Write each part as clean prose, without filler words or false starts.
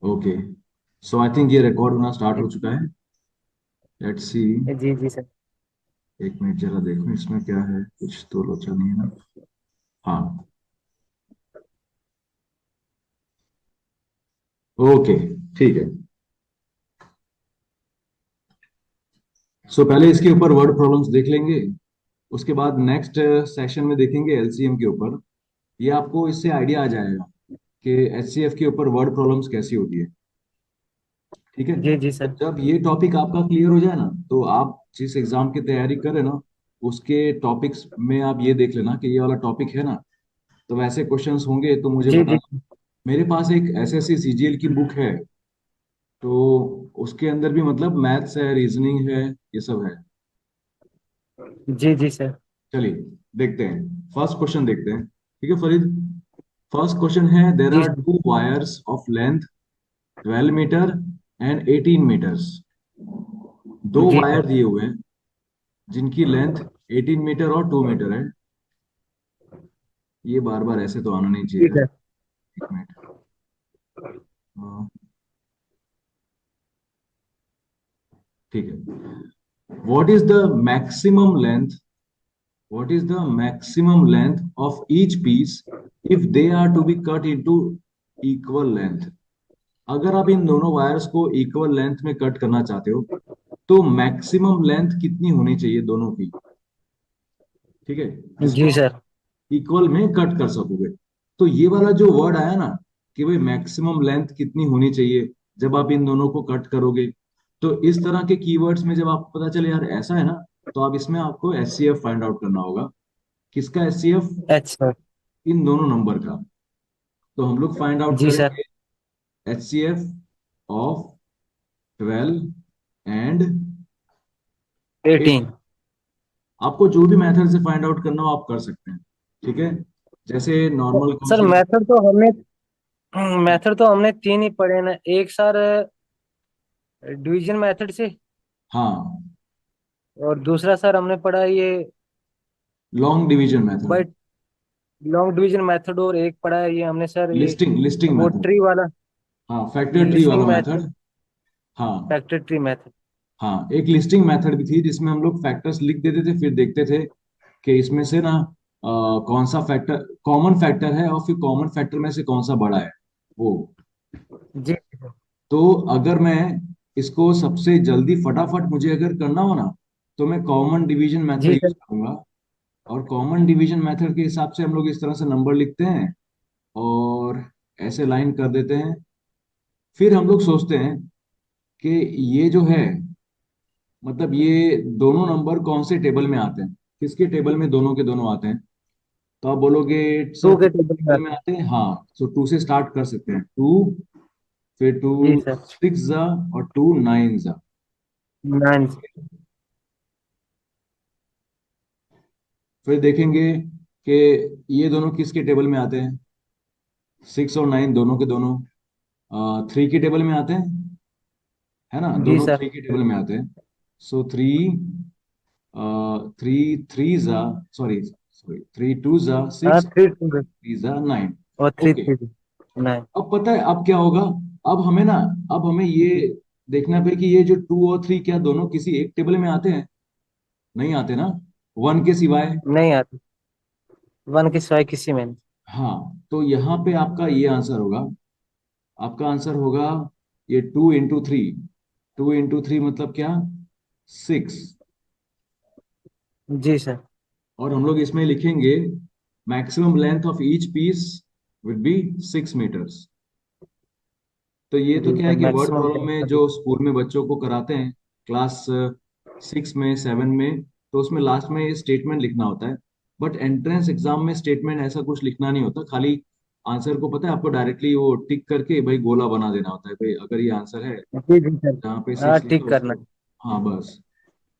Okay, so I think ये record होना start हो चुका है। Let's see. जी जी सर। एक मिनट जरा देखो इसमें क्या है, कुछ तो लोचा नहीं है ना। हाँ। ओके, ठीक है। सो पहले इसके ऊपर वर्ड प्रॉब्लम्स देख लेंगे। उसके बाद नेक्स्ट सेशन में देखेंगे एलसीएम के ऊपर। ये आपको इससे आइडिया आ जाएगा कि एचसीएफ के ऊपर वर्ड प्रॉब्लम्स कैसी होती है। ठीक है। जी जी तो सर। जब ये टॉपिक आपका क्लियर हो जाए ना, तो आप जिस एग्जाम की तैयारी कर रहे हैं ना, उसके टॉपिक्स में आप ये देख लेना कि ये वाला टॉपिक है ना। तो वैसे क्वेश्चंस होंगे तो मुझे जी जी बताना। मेरे पास एक एसएससी सीजीएल की बुक है, तो उसके अंदर भी मतलब मैथ्स है, रीजनिंग है, ये सब है। जी जी सर। चलिए देखते हैं। फर्स्ट क्वेश्चन देखते हैं, ठीक है फरीद। फर्स्ट क्वेश्चन है, देर जी are sir. Two wires of length 12 metre and 18 metres. दो जी वायर सर। दिए हुए हैं जिनकी लेंथ 18 मीटर और 2 मीटर है। ये बार बार ऐसे तो आना नहीं चाहिए जी था। सर। एक मिनट। हाँ, ठीक है। What is the maximum length what is the maximum length of each piece if they are to be cut into equal length. अगर आप इन दोनों वायर्स को इक्वल लेंथ में कट करना चाहते हो, तो मैक्सिमम लेंथ कितनी होनी चाहिए दोनों की। ठीक है, जिसको जी आप सर। इक्वल में कट कर सकोगे। तो ये वाला जो वर्ड आया ना, कि भाई मैक्सिमम लेंथ कितनी होनी चाहिए जब आप इन दोनों को कट करोगे, तो इस तरह के कीवर्ड्स में जब आपको पता चले यार ऐसा है ना, तो आप इसमें आपको एचसीएफ फाइंड आउट करना होगा। किसका एचसीएफ? अच्छा। इन दोनों नंबर का। तो हम लोग फाइंड आउट जी सर। करेंगे एचसीएफ ऑफ 12 एंड 8। 18। आपको जो भी मेथड से फाइंड आउट करना हो आप कर सकते हैं। ठीक है, जैसे नॉर्मल सर क्वेश्चन। मेथड तो हमने तीन ही पढ़े ना। एक सर डिवीजन मेथड से, हाँ, और दूसरा सर हमने पढ़ा ये long division method. By long division method, और एक पढ़ा है ये हमने सर ये लिस्टिंग लिस्टिंग वो मेथड। ट्री वाला, हाँ, फैक्टर ट्री वाला लिस्निंग मेथड, मेथड। हाँ। Factor tree method. हाँ, एक लिस्टिंग मेथड भी थी जिसमें हम लोग फैक्टर्स लिख देते थे, फिर देखते थे कि इसमें से ना कौन सा फैक्टर कॉमन फैक्टर है, और फिर कॉमन फैक्टर में से कौन सा बड़ा है वो। जी सर। तो अगर मैं इसको सबसे जल्दी फटाफट मुझे अगर करना हो ना, तो मैं कॉमन डिवीजन मेथड जी यूज सर। करूंगा। और कॉमन डिवीजन मेथड के हिसाब से हम लोग इस तरह से नंबर लिखते हैं और ऐसे लाइन कर देते हैं। फिर हम लोग सोचते हैं कि ये जो है, मतलब ये दोनों नंबर कौन से टेबल में आते हैं, किसके टेबल में दोनों के दोनों आते हैं। तो आप बोलोगे सर टू टू के टेबल में टेबल में आता आते हैं, हाँ। सो टू से स्टार्ट कर सकते हैं। टू, फिर टू है। जी सर। सिक्स जा, और टू नाइन जा। 9। फिर देखेंगे कि ये दोनों किसके टेबल में आते हैं। 6 और 9 दोनों के दोनों 3 के टेबल में आते हैं, है ना। जी दोनों सर। 3 के टेबल में आते हैं। सो थ्री, थ्री थ्री जा, सॉरी सॉरी, 3 2 जा 6, हाँ, 3 2 थ्री जा 9। और थ्री ओके। थ्री 9। अब पता है अब क्या होगा। अब हमें ना, अब हमें ये देखना पे कि ये जो 2 और 3 क्या दोनों किसी एक टेबल में आते हैं। नहीं आते ना, वन के सिवाय। नहीं आती, वन के सिवाय किसी में नहीं। हाँ, तो यहाँ पे आपका ये आंसर होगा। आपका आंसर होगा ये 2 इंटू 3। 2 इंटू 3 मतलब क्या? 6। जी सर। और हम लोग इसमें लिखेंगे maximum length of each piece will be 6 metres. तो ये तो जी क्या सर, है कि वर्ड मैक्सिमम प्रॉब्लम में जो स्कूल में बच्चों को कराते हैं, क्लास 6 में 7 में, तो उसमें लास्ट में स्टेटमेंट लिखना होता है। बट एंट्रेंस एग्जाम में स्टेटमेंट ऐसा कुछ लिखना नहीं होता, खाली आंसर को पता है आपको डायरेक्टली वो टिक करके भाई गोला बना देना होता है, भाई अगर ये आंसर है जी जी सर। जहाँ पे हाँ, 6 लिखा ठीक है करना उसको। हाँ बस।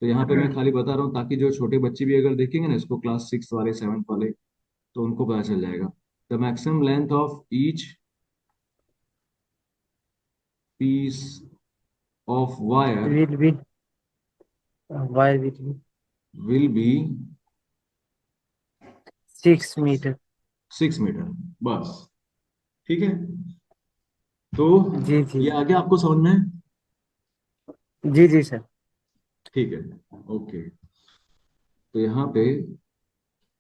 तो यहाँ पे मैं खाली बता रहा हूँ ताकि जो छोटे बच्चे भी अगर देखेंगे ना इसको, क्लास 6 वाले 7 वाले, तो उनको पता चल जाएगा। The maximum length of each piece of wire will be, why will be will be 6 metre. 6 metre. बस, ठीक है। तो जी जी ये आ गया आपको समझ में? जी जी सर। ठीक है, ओके। तो यहाँ पे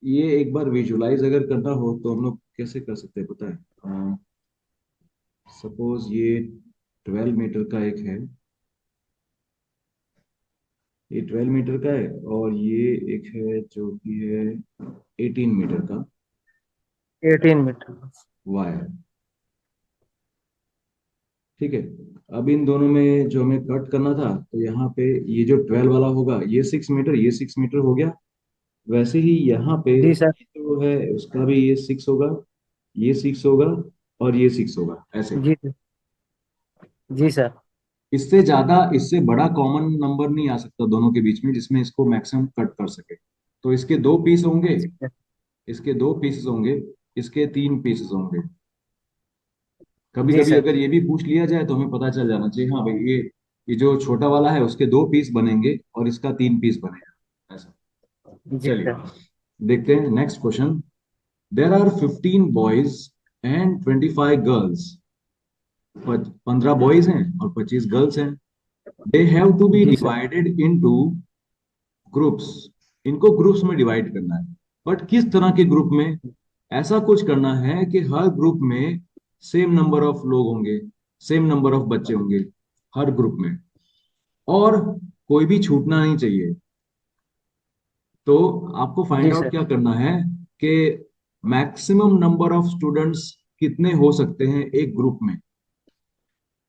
ये एक बार विजुलाइज अगर करना हो तो हम लोग कैसे कर सकते हैं पता है? सपोज ये 12 मीटर का एक है, ये 12 मीटर का है, और ये एक है जो कि है 18 मीटर का 18 मीटर। वायर। ठीक है, अब इन दोनों में जो हमें कट करना था, तो यहाँ पे ये जो 12 वाला होगा ये 6 मीटर, ये 6 मीटर हो गया। वैसे ही यहाँ पे जी सर। ये जो है उसका भी ये 6 होगा, ये 6 होगा, और ये 6 होगा, ऐसे। जी सर। जी सर। इससे ज्यादा, इससे बड़ा कॉमन नंबर नहीं आ सकता दोनों के बीच में जिसमें इसको मैक्सिमम कट कर सके। तो इसके दो पीस होंगे, जी सर। इसके दो पीसेस होंगे, इसके तीन पीसेस होंगे। कभी जी कभी सर। अगर ये भी पूछ लिया जाए तो हमें पता चल जाना चाहिए, हाँ भाई ये जो छोटा वाला है उसके दो पीस बनेंगे और इसका तीन पीस बनेगा, ऐसा। जी चलिए सर। देखते हैं next question. There are 15 boys and 25 girls. 15 boys हैं और 25 गर्ल्स हैं। दे हैव टू बी जी सर। Divided into groups. इनको ग्रुप्स में डिवाइड करना है, बट किस तरह के ग्रुप में? ऐसा कुछ करना है कि हर ग्रुप में सेम नंबर ऑफ लोग होंगे, सेम नंबर ऑफ बच्चे होंगे हर ग्रुप में, और कोई भी छूटना नहीं चाहिए। तो आपको फाइंड जी आउट सर। क्या करना है कि मैक्सिमम नंबर ऑफ स्टूडेंट्स कितने हो सकते हैं एक ग्रुप में।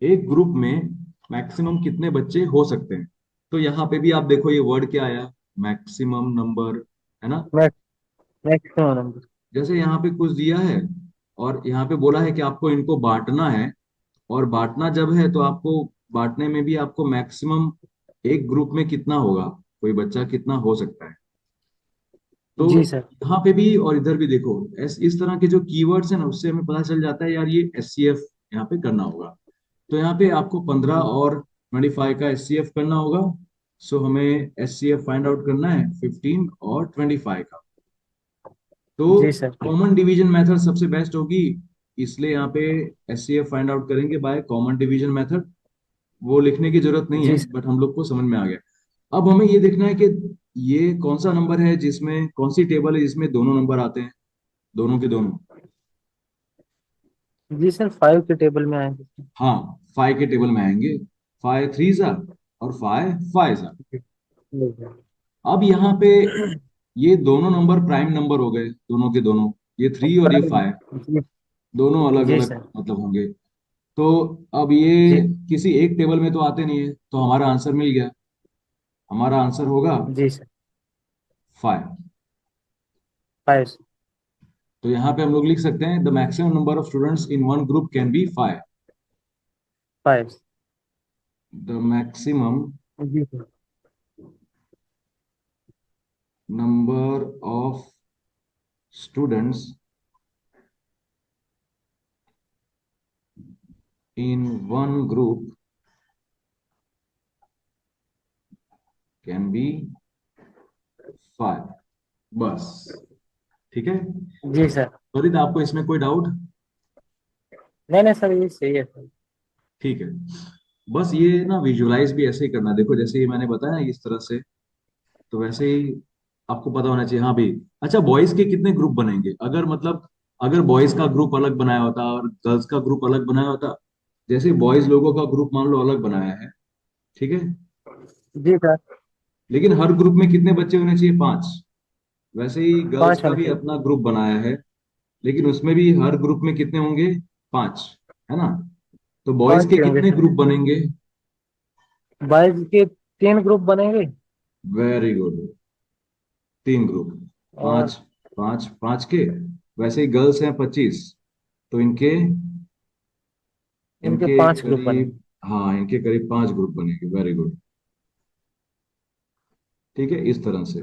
एक ग्रुप में मैक्सिमम कितने बच्चे हो सकते हैं? तो यहाँ पे भी आप देखो ये वर्ड क्या आया, मैक्सिमम नंबर, है ना? Maximum number. जैसे यहाँ पे कुछ दिया है और यहाँ पे बोला है कि आपको इनको बांटना है, और बांटना जब है तो आपको बांटने में भी आपको मैक्सिमम एक ग्रुप में कितना होगा, कोई बच्चा कितना हो सकता है। तो जी सर। यहाँ पे भी और इधर भी देखो, इस तरह के जो कीवर्ड्स है ना उससे हमें पता चल जाता है यार ये SCF यहाँ पे करना होगा। तो यहाँ पे आपको 15 और 25 का SCF करना होगा। सो हमें SCF फाइंड आउट करना है 15 और 25 का। तो जी सर। कॉमन डिवीजन मेथड सबसे बेस्ट होगी, इसलिए यहाँ पे SCF फाइंड आउट करेंगे बाय कॉमन डिवीजन मेथड। वो लिखने की जरूरत नहीं है, जी सर। बट हम लोग को समझ में आ गया। अब हमें ये देखना है कि ये कौन सा नंबर है जिसमें, कौन सी टेबल है जिसमें दोनों नंबर आते हैं, दोनों के दोनों। जी सर, 5 के टेबल में आएंगे। हाँ, 5 के टेबल में आएंगे। 5 3 और 5 5। जी सर। अब यहाँ पे ये दोनों नंबर प्राइम नंबर हो गए, दोनों के दोनों, ये 3 और ये 5 जी। दोनों अलग जी अलग सर। मतलब होंगे। तो अब ये जी। किसी एक टेबल में तो आते नहीं है, तो हमारा आंसर मिल गया। हमारा आंसर होगा जी सर। 5। 5। तो यहाँ पे हम लोग लिख सकते हैं the maximum number of students in one group can be 5। 5। The maximum जी sir. Number of students in one group can be 5। बस, ठीक है। जी सर। फरीद, आपको इसमें कोई डाउट? नहीं नहीं सर, ये सही है सर। ठीक है, बस ये ना विजुलाइज भी ऐसे ही करना। देखो जैसे ये मैंने बताया ना इस तरह से, तो वैसे ही आपको पता होना चाहिए। हाँ भाई, अच्छा बॉयज के कितने ग्रुप बनेंगे? अगर मतलब अगर बॉयज का ग्रुप अलग बनाया होता और गर्ल्स का ग्रुप अलग बनाया होता, जैसे बॉयज लोगों का ग्रुप मान लो अलग बनाया है, ठीक है, जी सर। लेकिन हर ग्रुप में कितने बच्चे होने चाहिए? 5। वैसे ही गर्ल्स 5 का होने भी चाहिए। अपना ग्रुप बनाया है, लेकिन उसमें भी हर ग्रुप में कितने होंगे? 5, है ना? तो बॉयज 5 के के होंगे कितने सर। ग्रुप बनेंगे? बॉयज के 3 ग्रुप बनेंगे। Very good, 3 group. और 5 5 5 के। वैसे ही गर्ल्स हैं 25, तो इनके इनके इनके 5 ग्रुप करीब, बनेंगे। हाँ इनके करीब 5 ग्रुप बनेंगे। वेरी गुड, ठीक है, इस तरह से।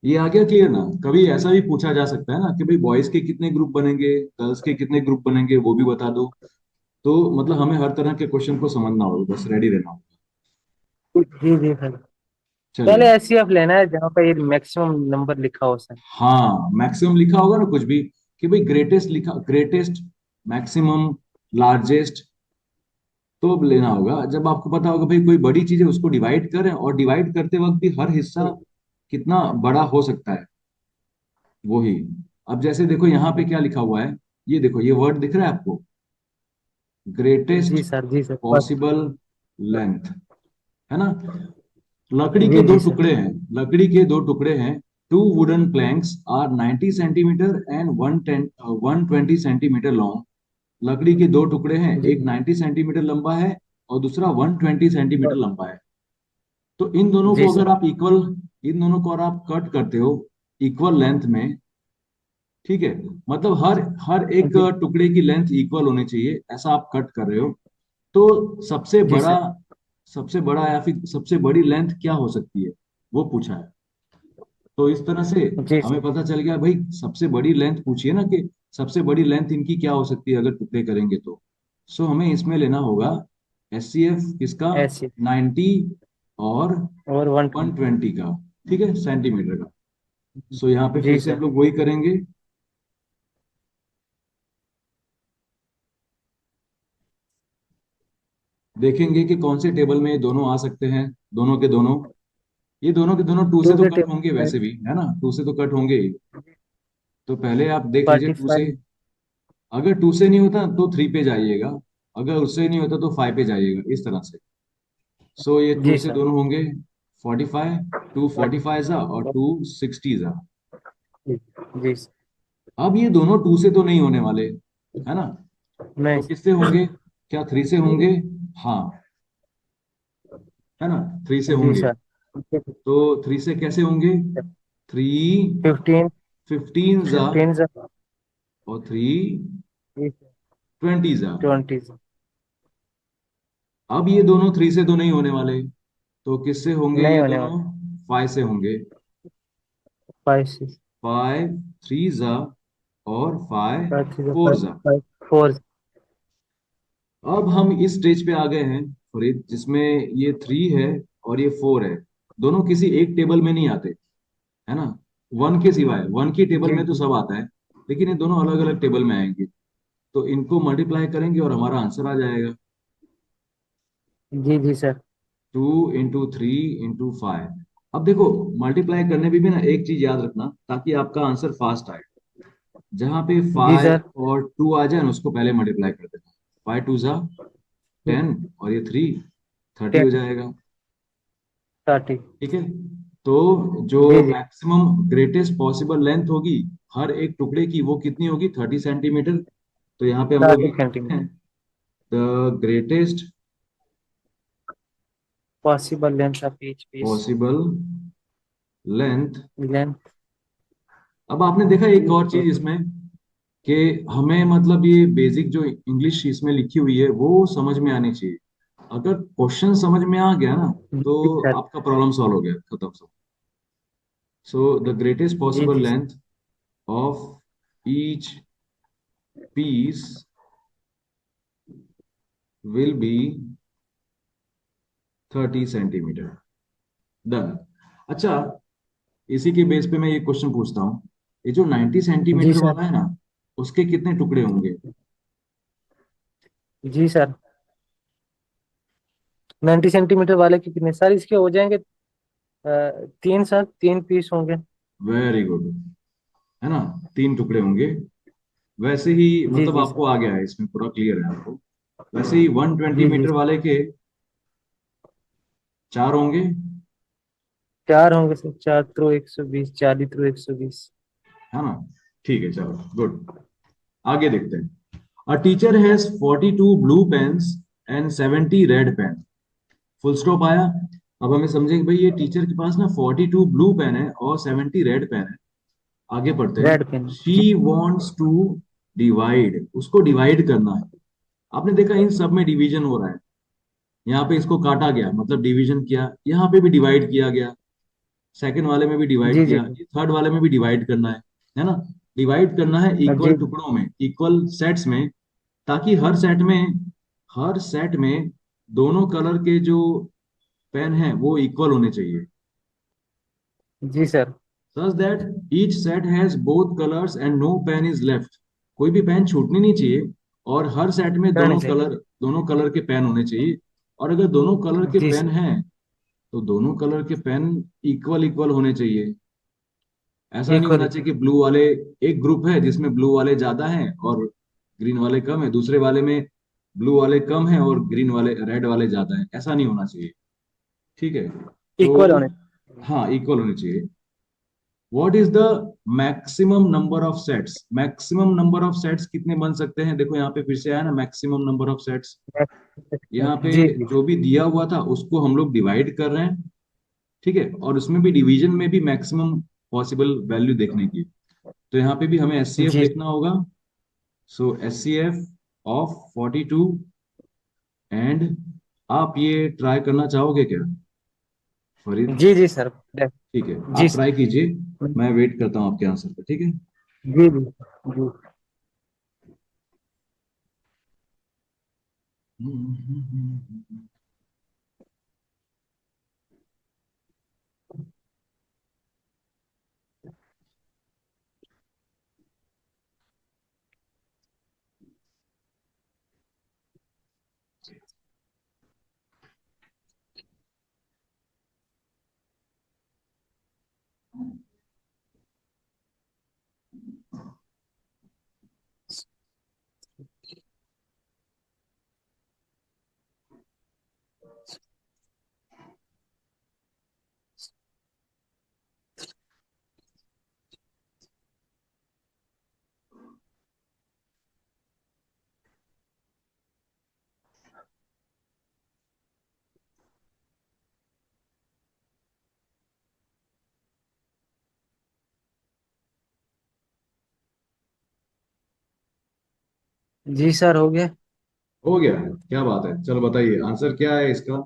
ये आ गया क्लियर ना? कभी ऐसा भी पूछा जा सकता है ना कि भाई बॉयज के कितने ग्रुप बनेंगे, गर्ल्स के कितने ग्रुप बनेंगे, वो भी बता दो। तो मतलब हमें हर तरह के क्वेश्चन को समझना होगा, बस रेडी रहना होगा। जी जी सर। चलिए, पहले एचसीएफ लेना है जहाँ पे ये मैक्सिमम नंबर लिखा हो सर। हाँ मैक्सिमम लिखा होगा ना कुछ भी, कि भाई ग्रेटेस्ट लिखा, ग्रेटेस्ट, मैक्सिमम, लार्जेस्ट, तो अब लेना होगा जब आपको पता होगा भाई कोई बड़ी चीज है उसको डिवाइड करें, और डिवाइड करते वक्त भी हर हिस्सा कितना बड़ा हो सकता है वो ही। अब जैसे देखो यहाँ पे क्या लिखा हुआ है, ये देखो ये वर्ड दिख रहा है आपको, ग्रेटेस्ट जी सर, जी सर, पॉसिबल लेंथ, है ना। लकड़ी के जी दो जी सर, टुकड़े हैं, लकड़ी के दो टुकड़े हैं, two wooden planks are 90 centimetre and 120 centimetre long. लकड़ी के दो टुकड़े हैं, जी एक 90 सेंटीमीटर लंबा है और दूसरा 120 सेंटीमीटर लंबा है। तो इन दोनों जी को सर, अगर आप इक्वल, इन दोनों को अगर आप कट करते हो इक्वल लेंथ में, ठीक है, मतलब हर हर एक जी टुकड़े की लेंथ इक्वल होनी चाहिए, ऐसा आप कट कर रहे हो, तो सबसे जी बड़ा, सर, सबसे बड़ा या फिर सबसे बड़ी लेंथ क्या हो सकती है, वो पूछा है। तो इस तरह से जी हमें सर। पता चल गया भाई, सबसे बड़ी लेंथ पूछिए ना कि सबसे बड़ी लेंथ इनकी क्या हो सकती है अगर टुकड़े करेंगे तो। सो हमें इसमें लेना होगा एचसीएफ किसका, ऐसे 90 और और 120। 120 का, ठीक है, सेंटीमीटर का। सो यहाँ पे फिर जी से हम सर, लोग वही करेंगे, देखेंगे कि कौन से टेबल में ये दोनों आ सकते हैं, दोनों के दोनों, ये दोनों के दोनों टू से टू तो के कट होंगे टेबल वैसे भी, है ना, टू से तो कट होंगे ही। तो पहले आप देख लीजिए फोर्टी टू से, फाइव अगर टू से नहीं होता तो थ्री पे जाइएगा, अगर उससे नहीं होता तो फाइव पे जाइएगा, इस तरह से। सो ये टू जी से सर, दोनों होंगे 45, टू 45 जा और टू 60 जा। जी जी सर। अब ये दोनों टू से तो नहीं होने वाले, है ना, नहीं। तो किससे होंगे, क्या थ्री से होंगे, हाँ, है ना, थ्री से जी होंगे। सर, तो थ्री से कैसे होंगे, थ्री 15, 15 जा 15 सर, और थ्री जी सर, 20 जा। 20 सर, अब ये दोनों थ्री से तो नहीं होने वाले, तो किससे होंगे नहीं ये होने दोनों, वाला। फाइव से होंगे, 5 6 फाइव थ्री जा और फाइव 5 3 फोर 5 जा। 5 4। अब हम इस स्टेज पे आ गए हैं फरीद, जिसमें ये थ्री है और ये फोर है, दोनों किसी एक टेबल में नहीं आते, है ना, वन के सिवाय, वन की टेबल जी में तो जी सब आता है, लेकिन ये दोनों अलग अलग टेबल में आएंगे। तो इनको मल्टीप्लाई करेंगे और हमारा आंसर आ जाएगा, जी जी सर। 2 × 3 × 5। अब देखो, मल्टीप्लाई करने में भी ना एक चीज याद रखना ताकि आपका आंसर फास्ट आए, जहां पे जी फाइव सर, और टू आ जाए ना उसको पहले मल्टीप्लाई कर देना, 5 2 जा 10 और ये थ्री 30 हो 10 जाएगा, 30। ठीक है। तो जो जी जी, मैक्सिमम ग्रेटेस्ट पॉसिबल लेंथ होगी हर एक टुकड़े की वो कितनी होगी, 30 सेंटीमीटर। तो यहाँ पे हम लोग 30 लिख सकते हैं centimetre the greatest possible length of each piece. Possible length. Length. अब आपने देखा एक और चीज इसमें कि हमें मतलब ये बेसिक जो इंग्लिश इसमें लिखी हुई है वो समझ में आनी चाहिए। अगर क्वेश्चन समझ में आ गया ना तो जी सर, आपका प्रॉब्लम सॉल्व हो गया, खत्म सब। सो द ग्रेटेस्ट जी पॉसिबल जी sir, length of each piece will be 30 centimetre. Done. अच्छा, इसी के बेस पे मैं ये क्वेश्चन पूछता हूँ, ये जो 90 जी सेंटीमीटर सर, वाला है ना उसके कितने टुकड़े होंगे। जी सर। 90 सेंटीमीटर वाले के कितने सर इसके हो जाएंगे? 3 सर, 3 पीस होंगे। वेरी गुड, है ना, तीन टुकड़े होंगे। वैसे ही जी मतलब जी सर, आपको आ गया है इसमें, पूरा क्लियर है आपको। वैसे ही 120 जी जी मीटर सर। वाले के चार होंगे, 4 होंगे सर, 4 थ्रो 120, 40 थ्रो 120। है ना, ठीक है, चलो गुड। आगे देखते हैं। A teacher has 42 blue pens and 70 red pen, full stop आया। अब हमें समझेंगे भाई ये टीचर के पास ना 42 ब्लू पेन है और 70 रेड पेन है। आगे पढ़ते हैं। Red pen. शी जी वॉन्ट्स टू डिवाइड, उसको डिवाइड करना है। आपने देखा इन सब में डिवीजन हो रहा है, यहाँ पे इसको काटा गया मतलब डिवीजन किया, यहाँ पे भी डिवाइड किया गया, सेकंड वाले में भी डिवाइड जी जी किया, ये थर्ड वाले में भी डिवाइड करना है ना। डिवाइड करना है जी इक्वल टुकड़ों में, इक्वल सेट्स में, ताकि हर सेट में दोनों कलर के जो पेन है वो इक्वल होने चाहिए, जी sir. Such that each set has both colours and no pen is left. कोई भी पेन छूटनी नहीं चाहिए और हर सेट में क्या नहीं दोनों सर? कलर दोनों कलर के पेन होने चाहिए। और अगर दोनों कलर के जी पेन सर। हैं तो दोनों कलर के पेन इक्वल इक्वल होने चाहिए। ऐसा नहीं इक्वल होना इक्वल। चाहिए कि ब्लू वाले, एक ग्रुप है जिसमें ब्लू वाले ज्यादा हैं और ग्रीन वाले कम है, दूसरे वाले में ब्लू वाले कम है और ग्रीन वाले, रेड वाले ज्यादा है, ऐसा नहीं होना चाहिए। ठीक है। तो इक्वल होने। हाँ, इक्वल होनी चाहिए। What is the maximum number of sets? Maximum number of sets कितने बन सकते हैं? देखो यहाँ पे फिर से आया ना, मैक्सिमम नंबर ऑफ सेट्स। यहाँ पे जी जी। जो भी दिया हुआ था उसको हम लोग डिवाइड कर रहे हैं। ठीक है, और उसमें भी डिवीजन में भी मैक्सिमम पॉसिबल वैल्यू देखने की। तो यहाँ पे भी हमें एचसीएफ जी लिखना होगा। सो एचसीएफ ऑफ 42। एंड आप ये ट्राई करना चाहोगे क्या, फरीद? जी जी सर। ठीक है, जी आप सर। ट्राई कीजिए। मैं वेट करता हूँ आपके आंसर पे, ठीक है। जी जी जी। जी सर हो गया। हो गया? क्या बात है, चलो बताइए आंसर क्या है इसका।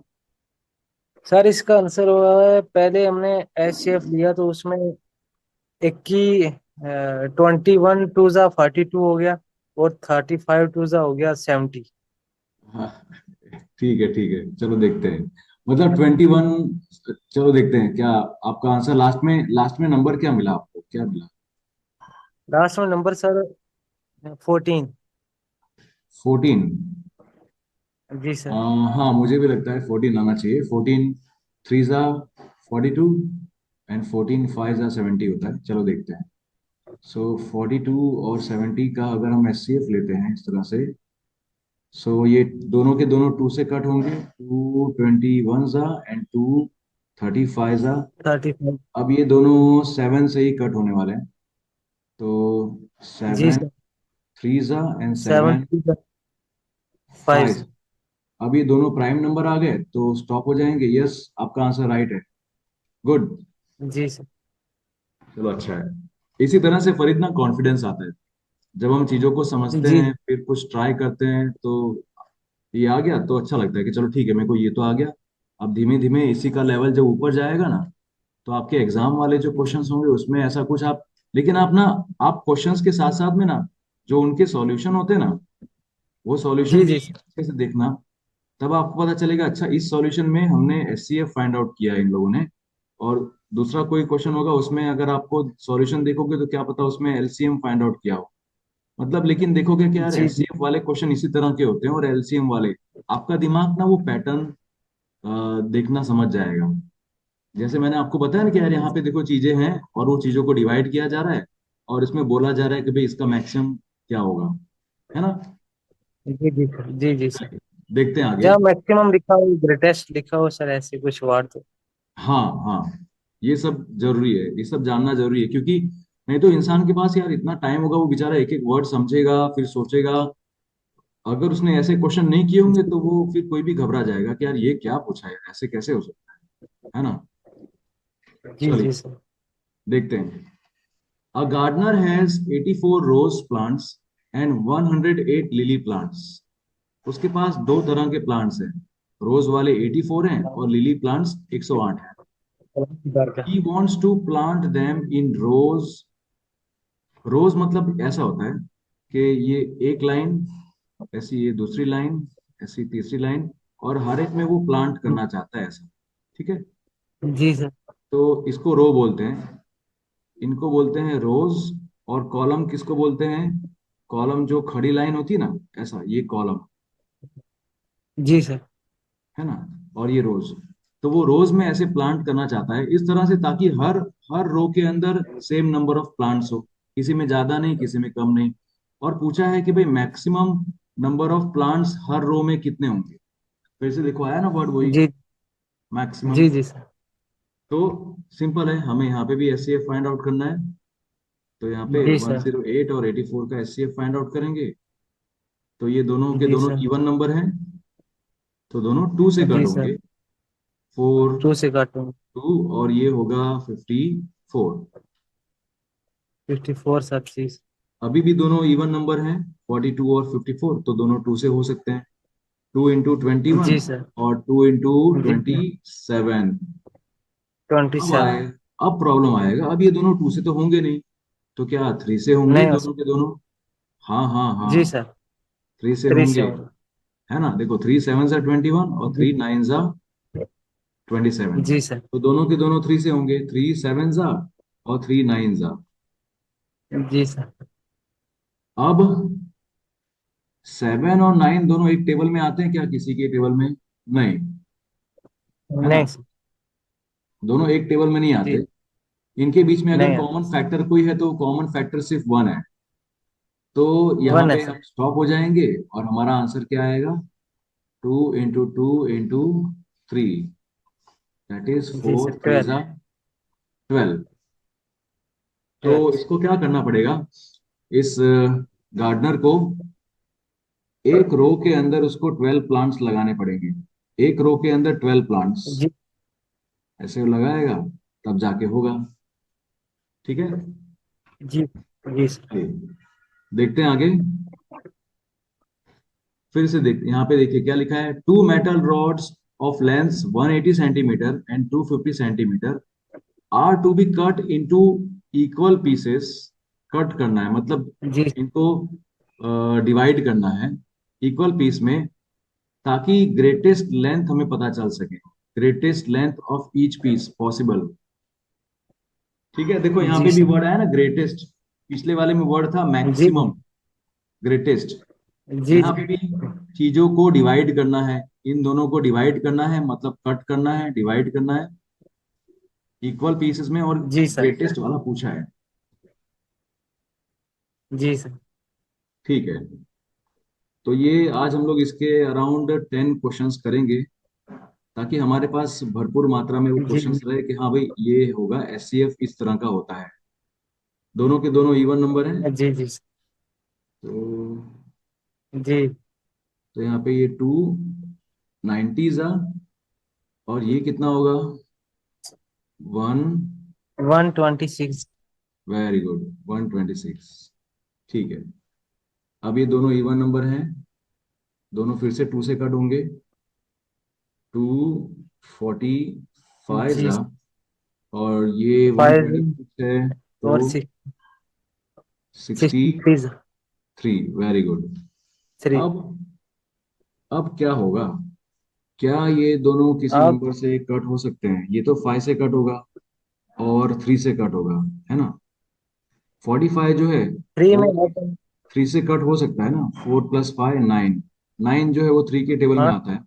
सर इसका आंसर हुआ है, पहले हमने एच सी एफ लिया तो उसमें 21, 21 2 जा 42 हो गया, और 35 2 जा हो गया 70। हाँ, ठीक है, चलो देखते हैं। मतलब 21। चलो देखते हैं क्या आपका आंसर, लास्ट में नंबर क्या मिला आपको, क्या मिला? लास्ट में नंबर सर 14। 14। जी सर। हाँ, मुझे भी लगता है 14 आना चाहिए। 14 थ्री ज़ा 42 एंड 14 फाइव ज़ा 70 होता है। चलो देखते हैं। सो 42 और 70 का अगर हम एचसीएफ लेते हैं इस तरह से, सो ये दोनों के दोनों टू से कट होंगे। टू 21 ज़ा एंड टू 35 ज़ा। 35। अब ये दोनों 7 से ही कट होने वाले हैं। तो जी 7 सर। थ्री ज़ा एंड 7 75। 5। अब ये दोनों प्राइम नंबर आ गए तो स्टॉप हो जाएंगे। यस, आपका आंसर राइट है। गुड। जी सर। चलो अच्छा है। इसी तरह से फरीद ना कॉन्फिडेंस आता है जब हम चीजों को समझते जी हैं, फिर कुछ ट्राई करते हैं तो ये आ गया तो अच्छा लगता है कि चलो ठीक है, मेरे को ये तो आ गया। अब धीमे धीमे इसी का लेवल जब ऊपर जाएगा ना, तो आपके एग्जाम वाले जो क्वेश्चंस होंगे उसमें ऐसा कुछ आप, लेकिन आप ना, आप क्वेश्चंस के साथ साथ में ना जो उनके सॉल्यूशन होते हैं ना, वो सॉल्यूशन जी भी जी सर। अच्छे से देखना। तब आपको पता चलेगा अच्छा इस सॉल्यूशन में हमने एचसीएफ फाइंड आउट किया है इन लोगों ने। और दूसरा कोई क्वेश्चन होगा उसमें अगर आपको सॉल्यूशन देखोगे तो क्या पता उसमें एलसीएम फाइंड आउट किया हो। मतलब लेकिन देखोगे कि यार जी जी एचसीएफ वाले क्वेश्चन इसी तरह के होते हैं और एलसीएम वाले, आपका दिमाग ना वो पैटर्न देखना समझ जाएगा। जैसे मैंने आपको बताया ना कि यार यहाँ पे देखो चीजें हैं और वो चीजों को डिवाइड किया जा रहा है और इसमें बोला जा रहा है कि भाई इसका मैक्सिमम क्या होगा, है ना। जी जी सर। जी जी सर। देखते हैं आगे। जहाँ मैक्सिमम लिखा हो, ग्रेटेस्ट लिखा हो सर, ऐसे कुछ वर्ड तो। हाँ हाँ, ये सब जरूरी है, ये सब जानना जरूरी है, क्योंकि नहीं तो इंसान के पास यार इतना टाइम होगा, वो बेचारा एक एक वर्ड समझेगा फिर सोचेगा। अगर उसने ऐसे क्वेश्चन नहीं किए होंगे तो वो फिर कोई भी घबरा जाएगा कि यार ये क्या पूछा है, ऐसे कैसे हो सकता है ना। जी चलिए जी सर। देखते हैं। A gardener has 84 rose plants and 108 lily plants. उसके पास दो तरह के प्लांट्स हैं। रोज वाले 84 हैं और लिली प्लांट्स 108 हैं। He wants to plant them in rows। रोज मतलब ऐसा होता है कि ये एक लाइन, ऐसी ये दूसरी लाइन, ऐसी तीसरी लाइन, और हर एक में वो प्लांट करना चाहता है ऐसा। ठीक है। जी सर। तो इसको रो बोलते हैं, इनको बोलते हैं रोज। और कॉलम किसको बोलते हैं? कॉलम जो खड़ी लाइन होती है ना, ऐसा ये कॉलम। जी सर। है ना, और ये रोज, तो वो रोज में ऐसे प्लांट करना चाहता है इस तरह से, ताकि हर हर रो के अंदर सेम नंबर ऑफ प्लांट्स हो, किसी में ज्यादा नहीं, किसी में कम नहीं। और पूछा है कि भाई मैक्सिमम नंबर ऑफ प्लांट्स हर रो में कितने होंगे। फिर से देखो आया ना वर्ड वही, जी मैक्सिमम। जी जी सर। तो सिंपल है, हमें यहाँ पे भी S C F find out करना है। तो यहाँ पे जी सर। 108 और 84 का S C F find out करेंगे। तो ये दोनों के जी दोनों सर। इवन नंबर हैं, तो दोनों टू से कट जी होंगे। सर। 4, 2 से काटूंगा। 2, और ये होगा 54। 54 सक्सेस। अभी भी दोनों इवन नंबर हैं, 42 और 54, तो दोनों टू से हो सकते हैं। 2 into 21 जी सर। और 2 into G twenty sir. Seven अब 27। आए, अब प्रॉब्लम आएगा, अब ये दोनों टू से तो होंगे नहीं, तो क्या थ्री से होंगे नहीं हो दोनों के दोनों। हाँ हाँ सकता। हाँ, जी सर। थ्री से 3 से होंगे। होगा। है ना, देखो 3 7 जा 21 और जी 3 9 जा 27। जी सर। तो दोनों के दोनों थ्री से होंगे, 3 7 जा और 3 9 जा। जी सर। अब 7 और 9 दोनों एक टेबल में आते हैं क्या, किसी के टेबल में नहीं, है ना, नहीं सर। दोनों एक टेबल में नहीं जी आते। इनके बीच में अगर नहीं आता। कॉमन फैक्टर कोई है तो कॉमन फैक्टर सिर्फ वन है। तो यहाँ 1 है पे सर। हम स्टॉप हो जाएंगे और हमारा आंसर क्या आएगा, 2 into 2 into 3, दैट इज जी सर। 4 3 12। जा 12। तो 12। इसको क्या करना पड़ेगा, इस गार्डनर को एक रो के अंदर उसको 12 प्लांट्स लगाने पड़ेंगे, एक रो के अंदर 12 प्लांट्स, जी ऐसे वो लगाएगा तब जाके होगा। ठीक है, जी जी सर। चलिए, देखते हैं आगे। फिर से देख, यहाँ पे देखिए क्या लिखा है, two metal rods of length 180 centimetre and 250 centimetre are to be cut into equal pieces. Cut करना है मतलब जी इनको डिवाइड करना है इक्वल पीस में, ताकि ग्रेटेस्ट लेंथ हमें पता चल सके, greatest length of each piece possible. ठीक है, देखो यहाँ जी पे भी सर। वर्ड आया ना ग्रेटेस्ट, पिछले वाले में वर्ड था जी मैक्सिमम, ग्रेटेस्ट। जी यहाँ जी पे भी चीजों को डिवाइड करना है, इन दोनों को डिवाइड करना है, मतलब कट करना है, डिवाइड करना है इक्वल पीसेस में, और जी सर। ग्रेटेस्ट वाला पूछा है। जी सर। ठीक है, तो ये आज हम लोग इसके अराउंड 10 क्वेश्चंस करेंगे, ताकि हमारे पास भरपूर मात्रा में वो जी क्वेश्चंस रहे कि हाँ भाई ये होगा, एचसीएफ इस तरह का होता है। दोनों के दोनों इवन नंबर हैं। जी जी तो जी। तो यहाँ पे ये 2 90s और ये कितना होगा, 1, 126। Very good, 126। ठीक है, अब ये दोनों इवन नंबर हैं, दोनों फिर से टू से कट होंगे। 2 45 जी। और ये 5 126 है, और तो 63। 63। Very good. 3। अब अब क्या होगा, क्या ये दोनों किसी अब नंबर से कट हो सकते हैं, ये तो 5 से कट होगा और 3 से कट होगा, है ना। 45 जो है 3 वो में भी आता है। 3 से कट हो सकता है ना, 4 + 5 9, 9 जो है वो 3 के टेबल में हाँ आता है।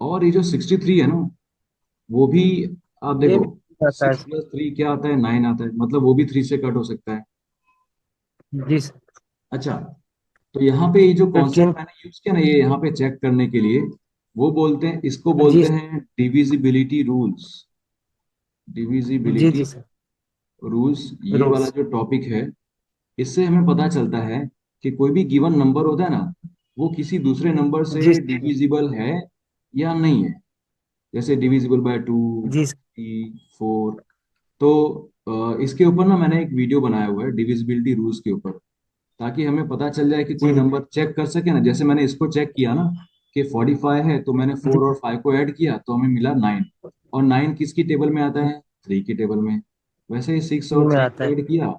और ये जो 63 है ना, वो भी, आप ये देखो, भी आता है। 6 + 3 क्या आता है, 9 आता है, मतलब वो भी 3 से कट हो सकता है। जी सर। अच्छा, तो यहाँ पे ये जो कॉन्सेप्ट 15। मैंने यूज किया ना, ये यहाँ पे चेक करने के लिए, वो बोलते हैं, इसको जी बोलते हैं डिविजिबिलिटी रूल्स। जी डिविजिबिलिटी जी सर। रूल्स, ये वाला रूल्स। जो टॉपिक है, इससे हमें पता चलता है कि कोई भी गिवन नंबर होता है ना, वो किसी दूसरे नंबर से जी सर। डिविजिबल है या नहीं है। जैसे डिविजिबल बाय 2, जी सर। 3 4। तो इसके ऊपर ना मैंने एक वीडियो बनाया हुआ है डिविजिबिलिटी रूल्स के ऊपर, ताकि हमें पता चल जाए कि कोई जी नंबर चेक कर सके ना। जैसे मैंने इसको चेक किया ना कि 45 है, तो मैंने जी 4 और 5 को ऐड किया तो हमें मिला 9, और 9 किसकी टेबल में आता है, 3 की टेबल में। वैसे ही 6 जी और में 3 आता को है। ऐड किया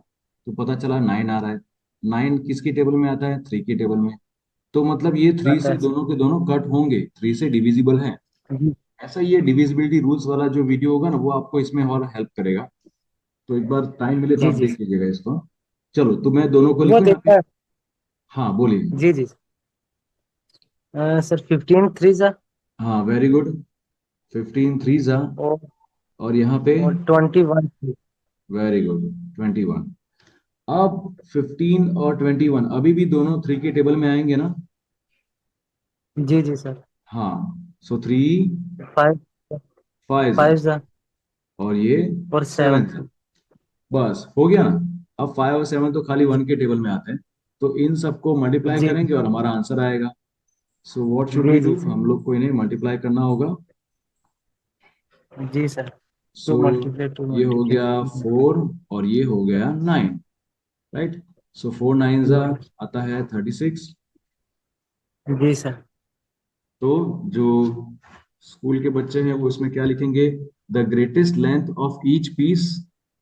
तो पता चला 9 आ रहा है। 9 किसकी टेबल में आता है, 3 की टेबल में। तो मतलब ये 3 आता से है सर। दोनों के दोनों कट होंगे, 3 से डिविजिबल है। जी ऐसा ये डिविजिबिलिटी रूल्स वाला जो वीडियो होगा ना, वो आपको इसमें और हेल्प करेगा। तो एक बार टाइम मिले तो जी आप जी देख सर। लीजिएगा इसको। चलो, तो मैं दोनों को वो लिखूं यहाँ पे। देखा है। हाँ बोलिए। जी जी सर। 15 3 जा। हाँ, वेरी गुड। 15 थ्री जा, और और यहाँ पे 21 थी। Very good 21। अब 15 और 21 अभी भी दोनों थ्री के टेबल में आएंगे ना? जी जी सर। हाँ, सो थ्री 5 फाइव जा, 5 था और ये और 7 सेवन जा। थी। बस हो गया ना? अब 5 और 7 तो खाली जी 1 के टेबल में आते हैं, तो इन सबको मल्टीप्लाई जी करेंगे और हमारा आंसर आएगा। सो व्हाट शुड जी वी जी डू? सर। हम लोग को इन्हें मल्टीप्लाई करना होगा। जी सर। सो टू ये हो मल्टीप्लाई गया 4, और ये हो गया 9, राइट? सो 4 9 जा आता है 36। जी सर। तो जो स्कूल के बच्चे हैं वो इसमें क्या लिखेंगे? The greatest length of each piece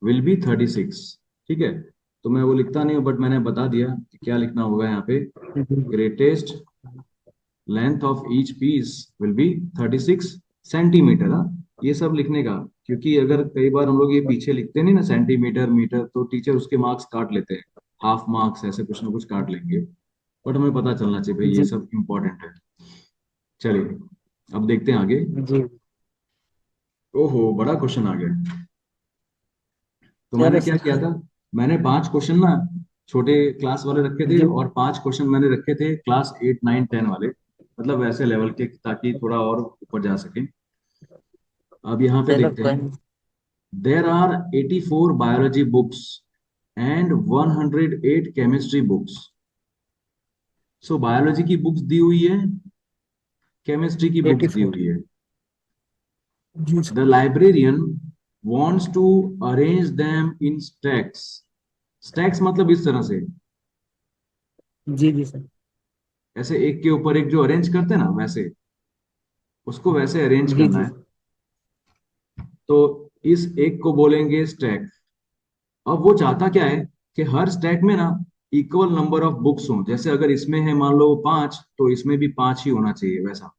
will be 36। ठीक है, तो मैं वो लिखता नहीं हूँ, बट मैंने बता दिया कि क्या लिखना होगा यहाँ पे। जी greatest length of each piece will be 36 centimetre. हाँ, ये सब लिखने का, क्योंकि अगर कई बार हम लोग ये पीछे लिखते नहीं ना सेंटीमीटर मीटर, तो टीचर उसके मार्क्स काट लेते हैं, हाफ मार्क्स ऐसे कुछ ना कुछ काट लेंगे। बट हमें पता चलना चाहिए भाई, ये जी सब इंपॉर्टेंट है। चलिए, अब देखते हैं आगे। जी। ओहो, बड़ा क्वेश्चन आ गया। तो मैंने चलो क्या किया सर। था, मैंने 5 क्वेश्चन ना छोटे क्लास वाले रखे थे, जी और 5 क्वेश्चन मैंने रखे थे क्लास 8 9 10 वाले, मतलब वैसे लेवल के, ताकि थोड़ा और ऊपर जा सके। अब यहाँ पे चलो देखते कोई हैं। नहीं। There are 84 biology books and 108 chemistry books. So biology की बुक्स दी हुई है, केमिस्ट्री की बुक्स दी 84। हुई है। जी the librarian wants to arrange them in stacks। Stacks मतलब इस तरह से, जी जी सर। ऐसे एक के ऊपर एक जो अरेंज करते हैं ना, वैसे उसको वैसे अरेंज जी करना जी है। सर। तो इस एक को बोलेंगे स्टैक। अब वो चाहता क्या है कि हर स्टैक में ना इक्वल नंबर ऑफ बुक्स हों। जैसे अगर इसमें है मान लो 5, तो इसमें भी 5 ही होना चाहिए, वैसा।